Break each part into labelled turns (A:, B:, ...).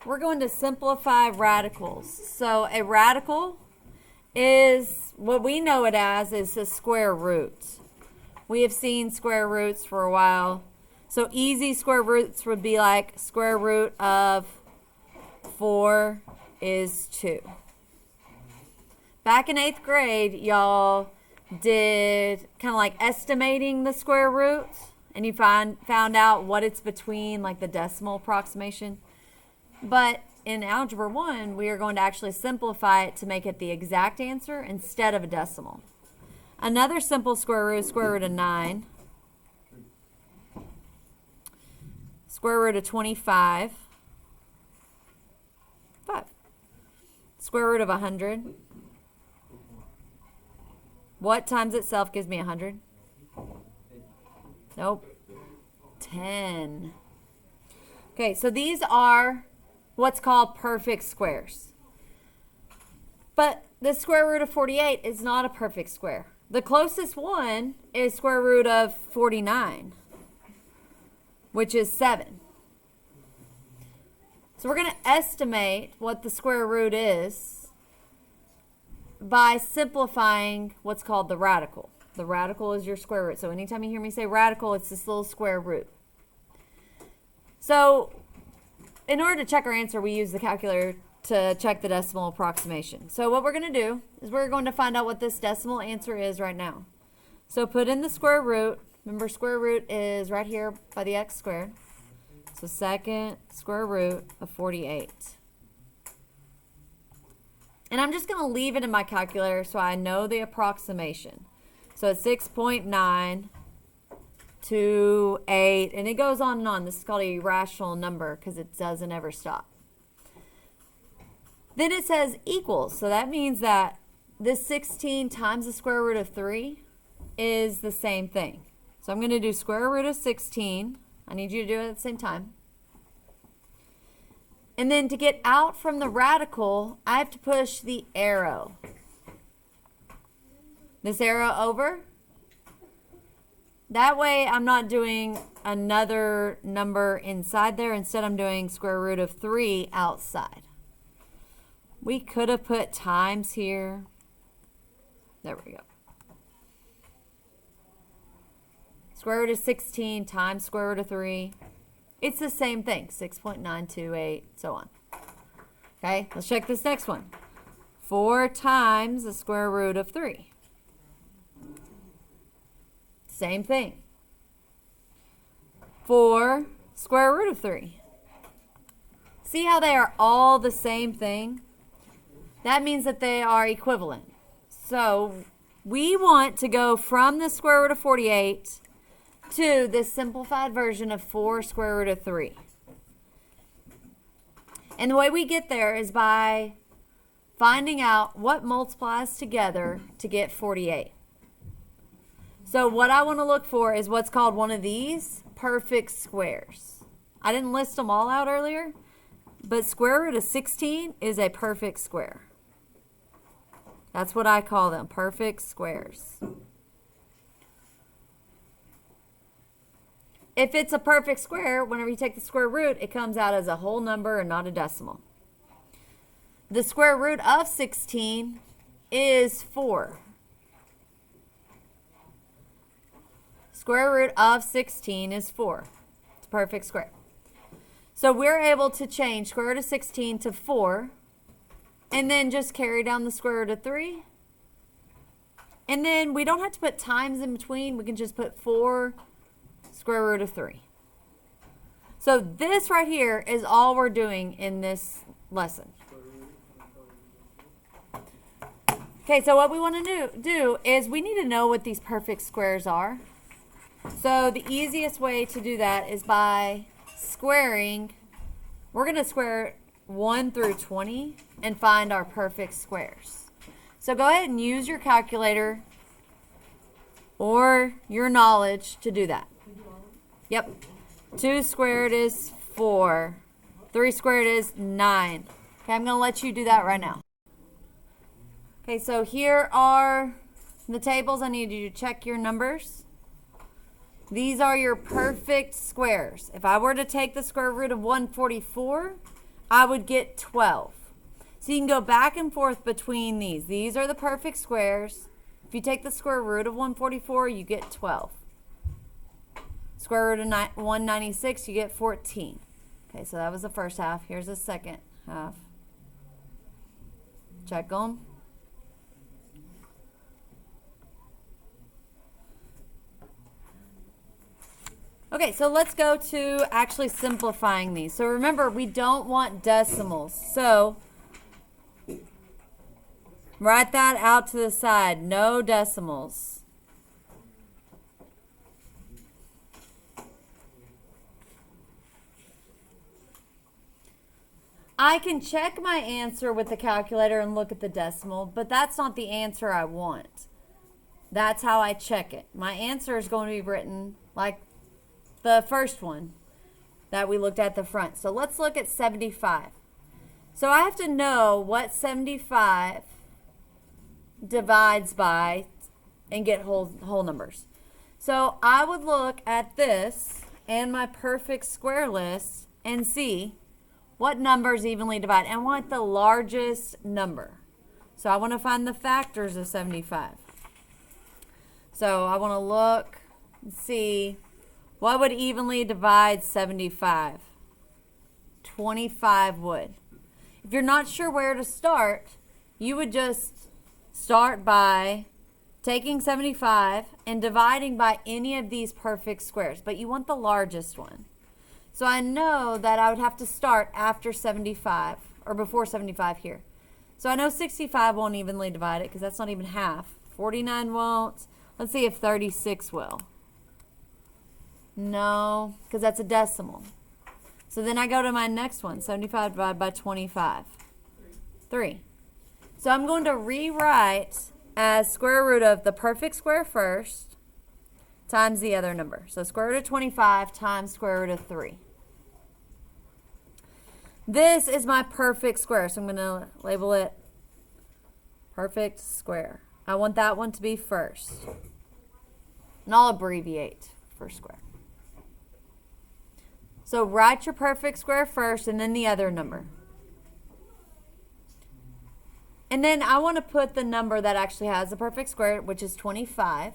A: we're going to simplify radicals. So a radical is what we know it as is a square root. We have seen square roots for a while. So easy square roots would be like square root of 4 is 2. Back in 8th grade, y'all did kind of like estimating the square root, and you found out what it's between, like the decimal approximation. But in Algebra 1, we are going to actually simplify it to make it the exact answer instead of a decimal. Another simple square root is square root of 9. Square root of 25. 5. Square root of 100. What times itself gives me 100? Nope. 10. Okay, so these are what's called perfect squares. But the square root of 48 is not a perfect square. The closest one is square root of 49, which is 7. So we're going to estimate what the square root is by simplifying what's called the radical. The radical is your square root. So anytime you hear me say radical, it's this little square root. So in order to check our answer, we use the calculator to check the decimal approximation. So what we're going to do is we're going to find out what this decimal answer is right now. So put in the square root. Remember, square root is right here by the x squared. So second square root of 48. And I'm just going to leave it in my calculator so I know the approximation. So it's 6.928, and it goes on and on. This is called a rational number because it doesn't ever stop. Then it says equals. So that means that this 16 times the square root of 3 is the same thing. So I'm going to do square root of 16. I need you to do it at the same time. And then to get out from the radical, I have to push the arrow. This arrow over. That way I'm not doing another number inside there. Instead, I'm doing square root of 3 outside. We could have put times here. There we go. Square root of 16 times square root of 3. It's the same thing, 6.928, so on. Okay, let's check this next one. 4 times the square root of 3. Same thing. 4 square root of 3. See how they are all the same thing? That means that they are equivalent. So we want to go from the square root of 48 to this simplified version of 4 square root of 3. And the way we get there is by finding out what multiplies together to get 48. So what I want to look for is what's called one of these perfect squares. I didn't list them all out earlier, but square root of 16 is a perfect square. That's what I call them, perfect squares. If it's a perfect square, whenever you take the square root, it comes out as a whole number and not a decimal. The square root of 16 is 4. Square root of 16 is 4. It's a perfect square. So we're able to change square root of 16 to 4, and then just carry down the square root of 3. And then we don't have to put times in between. We can just put 4 square root of 3. So this right here is all we're doing in this lesson. Okay, so what we want to do is we need to know what these perfect squares are. So the easiest way to do that is by squaring. We're going to square 1 through 20 and find our perfect squares. So go ahead and use your calculator or your knowledge to do that. Yep. 2 squared is 4. 3 squared is 9. Okay, I'm going to let you do that right now. Okay, so here are the tables. I need you to check your numbers. These are your perfect squares. If I were to take the square root of 144, I would get 12. So you can go back and forth between these. These are the perfect squares. If you take the square root of 144, you get 12. Square root of 196, you get 14. Okay, so that was the first half. Here's the second half. Check them. Okay, so let's go to actually simplifying these. So remember, we don't want decimals. So write that out to the side. No decimals. I can check my answer with the calculator and look at the decimal, but that's not the answer I want. That's how I check it. My answer is going to be written like the first one that we looked at the front. So let's look at 75. So I have to know what 75 divides by and get whole numbers. So I would look at this and my perfect square list and see what numbers evenly divide. And I want the largest number. So I want to find the factors of 75. So I want to look and see what would evenly divide 75. 25 would. If you're not sure where to start, you would just start by taking 75 and dividing by any of these perfect squares. But you want the largest one. So I know that I would have to start after 75, or before 75 here. So I know 65 won't evenly divide it because that's not even half. 49 won't. Let's see if 36 will. No, because that's a decimal. So then I go to my next one, 75 divided by 25. 3. So I'm going to rewrite as square root of the perfect square first times the other number. So square root of 25 times square root of 3. This is my perfect square, so I'm going to label it perfect square. I want that one to be first. And I'll abbreviate for square. So write your perfect square first and then the other number. And then I want to put the number that actually has the perfect square, which is 25.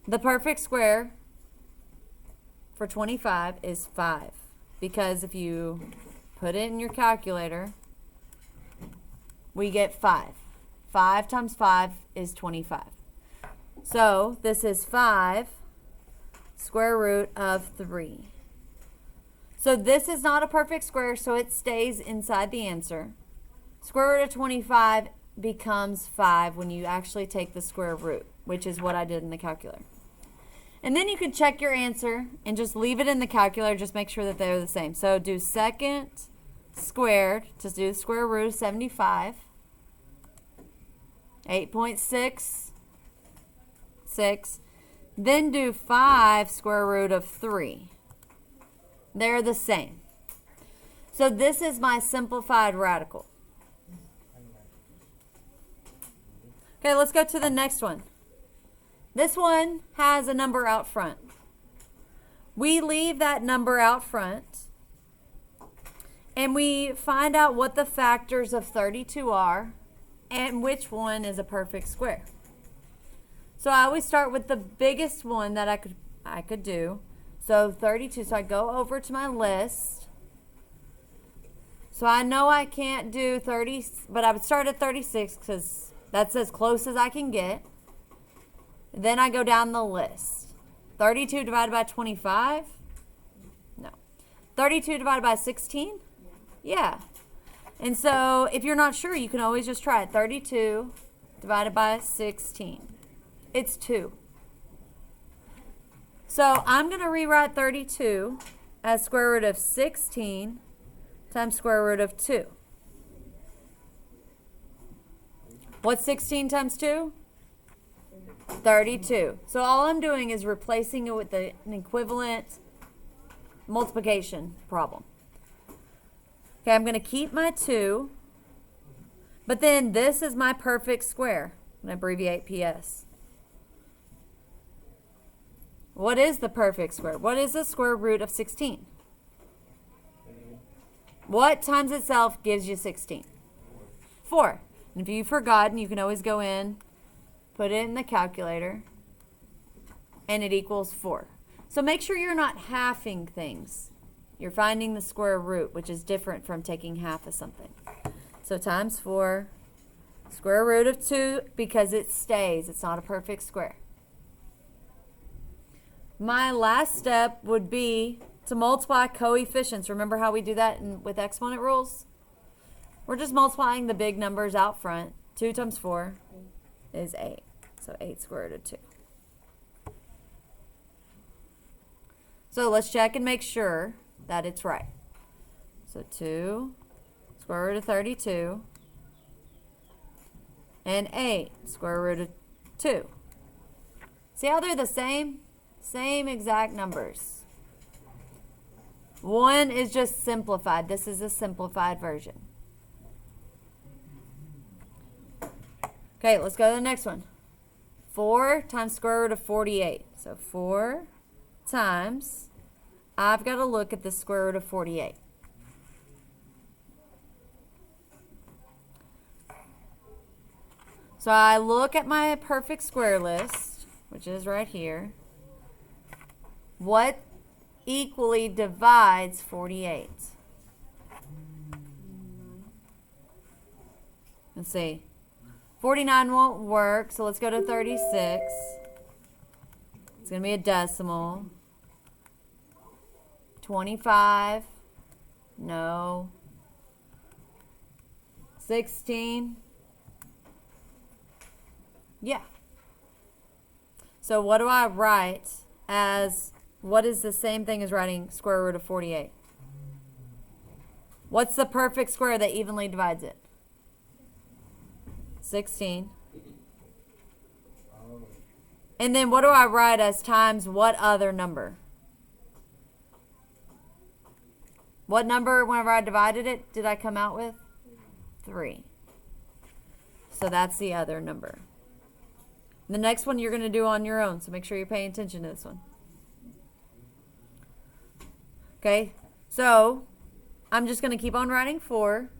A: The perfect square for 25 is 5. Because if you put it in your calculator, we get 5. 5 times 5 is 25. So this is 5 square root of 3. So this is not a perfect square, so it stays inside the answer. Square root of 25 becomes 5 when you actually take the square root, which is what I did in the calculator. And then you can check your answer and just leave it in the calculator. Just make sure that they're the same. So do second squared to do the square root of 75. 8.66. Then do 5 square root of 3. They're the same. So this is my simplified radical. Okay, let's go to the next one. This one has a number out front. We leave that number out front and we find out what the factors of 32 are and which one is a perfect square. So I always start with the biggest one that I could do. So 32. So I go over to my list. So I know I can't do 30, but I would start at 36 because that's as close as I can get. Then I go down the list. 32 divided by 25? No. 32 divided by 16? Yeah. And so if you're not sure, you can always just try it. 32 divided by 16. It's 2. So I'm going to rewrite 32 as square root of 16 times square root of 2. What's 16 times 2? 32. So all I'm doing is replacing it with an equivalent multiplication problem. Okay, I'm going to keep my 2, but then this is my perfect square. I'm going to abbreviate PS. What is the perfect square? What is the square root of 16? What times itself gives you 16? 4. And if you've forgotten, you can always go in, put it in the calculator, and it equals 4. So make sure you're not halving things. You're finding the square root, which is different from taking half of something. So times 4, square root of 2, because it stays. It's not a perfect square. My last step would be to multiply coefficients. Remember how we do that with exponent rules? We're just multiplying the big numbers out front. 2 times 4 is 8. So 8 square root of 2. So let's check and make sure that it's right. So 2 square root of 32 and 8 square root of 2. See how they're the same? Same exact numbers. One is just simplified. This is a simplified version. Okay, let's go to the next one. 4 times square root of 48. So 4 times, I've got to look at the square root of 48. So I look at my perfect square list, which is right here. What equally divides 48? Let's see. 49 won't work, so let's go to 36. It's going to be a decimal. 25. No. 16. Yeah. So what do I write as, what is the same thing as writing square root of 48? What's the perfect square that evenly divides it? 16. And then what do I write as times what other number? What number, whenever I divided it, did I come out with? 3. So that's the other number. The next one you're going to do on your own, so make sure you're paying attention to this one. Okay, so I'm just going to keep on writing 4.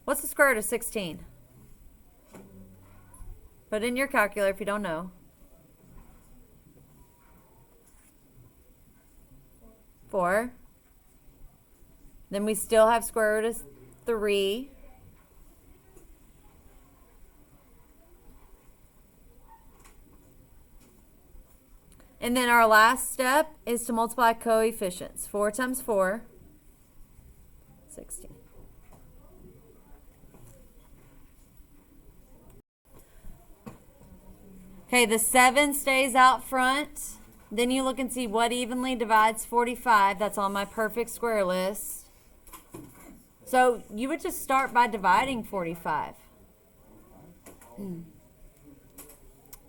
A: What's the square root of 16? Put it in your calculator if you don't know. 4. Then we still have square root of 3. And then our last step is to multiply coefficients. 4 times 4, 16. Okay, the 7 stays out front. Then you look and see what evenly divides 45. That's on my perfect square list. So you would just start by dividing 45. And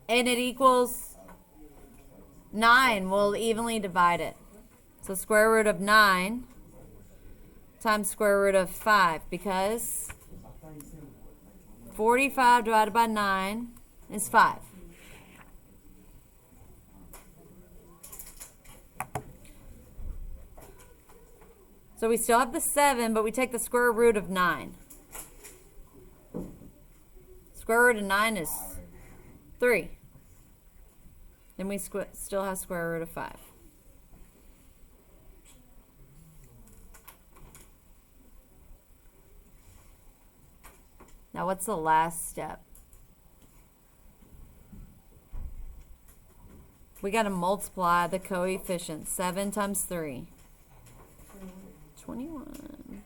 A: it equals 9. We'll evenly divide it. So square root of 9 times square root of 5, because 45 divided by 9 is 5. So we still have the 7, but we take the square root of 9. Square root of 9 is 3. Then we still have square root of 5. Now what's the last step? We got to multiply the coefficients. 7 times 3. 21.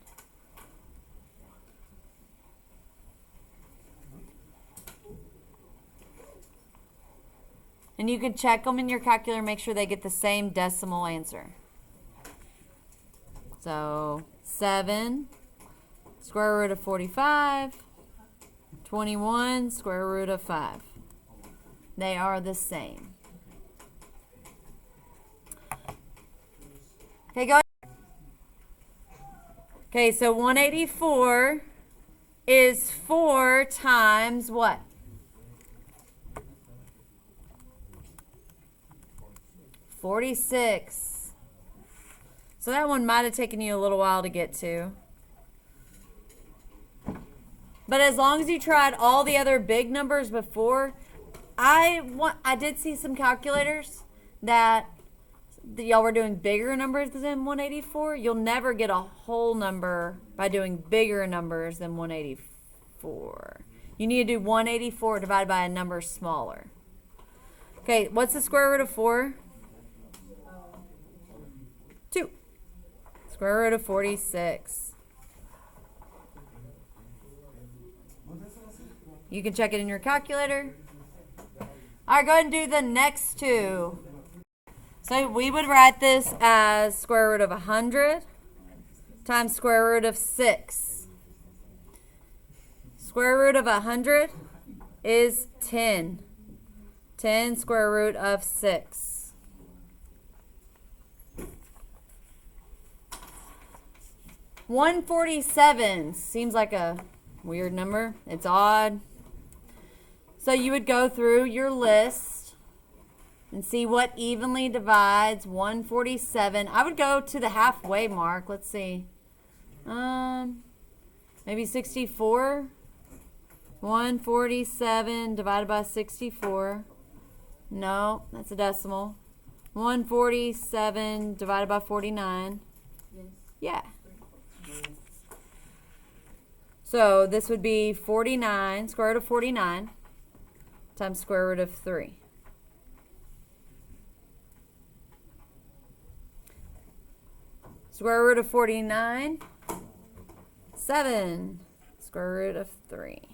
A: And you can check them in your calculator, make sure they get the same decimal answer. So 7 square root of 45, 21 square root of 5. They are the same. Okay, go ahead. Okay, so 184 is 4 times what? 46. So that one might have taken you a little while to get to. But as long as you tried all the other big numbers before, I did see some calculators that y'all were doing bigger numbers than 184. You'll never get a whole number by doing bigger numbers than 184. You need to do 184 divided by a number smaller. Okay, what's the square root of 4? 2. Square root of 46. You can check it in your calculator. All right, go ahead and do the next two. So we would write this as square root of 100 times square root of 6. Square root of 100 is 10. 10 square root of 6. $147 seems like a weird number. It's odd. So you would go through your list and see what evenly divides 147. I would go to the halfway mark. Let's see. Maybe 64. 147 divided by 64. No, that's a decimal. 147 divided by 49. Yes. Yeah. So this would be 49, square root of 49, times square root of 3. Square root of 49, 7, square root of 3.